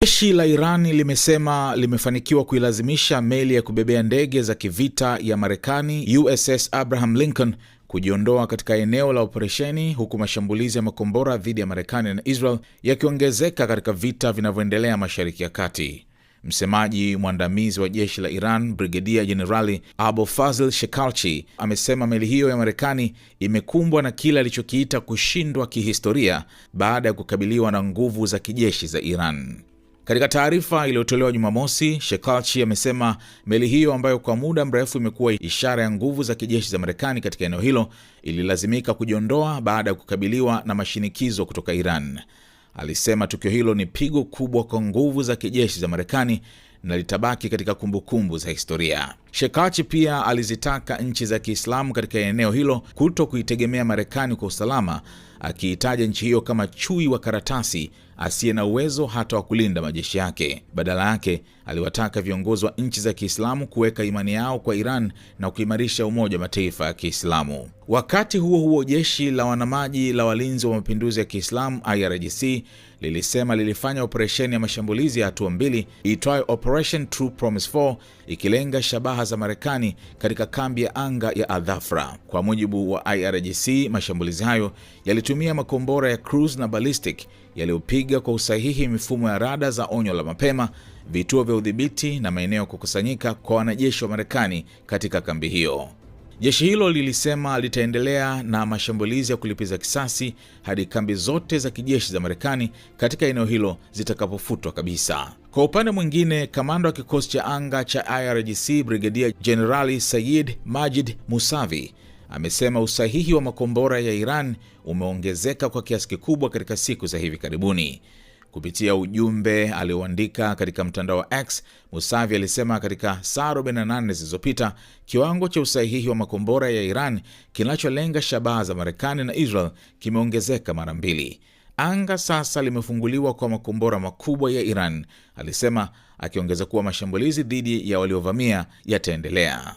Jeshi la Iran limesema limefanikiwa kuilazimisha meli ya kubebea ndege za kivita ya Marekani USS Abraham Lincoln kujiondoa katika eneo la operesheni, huku mashambulizi ya makombora dhidi ya Marekani na Israel yakiongezeka katika vita vinavyoendelea Mashariki ya Kati. Msemaji mwandamizi wa jeshi la Iran, Brigedia Jenerali Abu Fazl Shekalchi, amesema meli hiyo ya Marekani imekumbwa na kile alichokiita kushindwa kihistoria baada ya kukabiliwa na nguvu za kijeshi za Iran. Katika taarifa iliyotolewa Jumamosi, Shekalchi amesema meli hiyo ambayo kwa muda mrefu imekuwa ishara ya nguvu za kijeshi za Marekani katika eneo hilo ililazimika kujiondoa baada ya kukabiliwa na mashinikizo kutoka Iran. Alisema tukio hilo ni pigo kubwa kwa nguvu za kijeshi za Marekani na litabaki katika kumbukumbu za historia. Shekalchi pia alizitaka nchi za Kiislamu katika eneo hilo kuto kuitegemea Marekani kwa usalama, akiitaja nchi hiyo kama chui wa karatasi asiye na uwezo hata wa kulinda majeshi yake. Badala yake, aliwataka viongozi wa nchi za Kiislamu kuweka imani yao kwa Iran na kuimarisha Umoja wa Mataifa ya Kiislamu. Wakati huo huo, jeshi la wanamaji la walinzi wa mapinduzi ya Kiislamu IRGC lilisema lilifanya operesheni ya mashambulizi ya hatua mbili iitwayo Operation True Promise 4 ikilenga shabaha za Marekani katika kambi ya anga ya Al-Dhafra. Kwa mujibu wa IRGC, mashambulizi hayo yalitumia makombora ya cruise na ballistic yaliyopiga kwa usahihi mifumo ya rada za onyo la mapema, vituo vya udhibiti na maeneo kukusanyika kwa wanajeshi wa Marekani katika kambi hiyo. Jeshi hilo lilisema litaendelea na mashambulizi ya kulipiza kisasi hadi kambi zote za kijeshi za Marekani katika eneo hilo zitakapofutwa kabisa. Kwa upande mwingine, kamanda wa kikosi cha anga cha IRGC Brigedia Jenerali Sayyid Majid Musavi amesema usahihi wa makombora ya Iran umeongezeka kwa kiasi kikubwa katika siku za hivi karibuni. Kupitia ujumbe alioandika katika mtandao wa X, Musavi alisema katika saa 48 zilizopita kiwango cha usahihi wa makombora ya Iran kinacholenga shabaha za Marekani na Israel kimeongezeka mara 2. Anga sasa limefunguliwa kwa makombora makubwa ya Iran, alisema, akiongeza kuwa mashambulizi dhidi ya waliovamia yataendelea.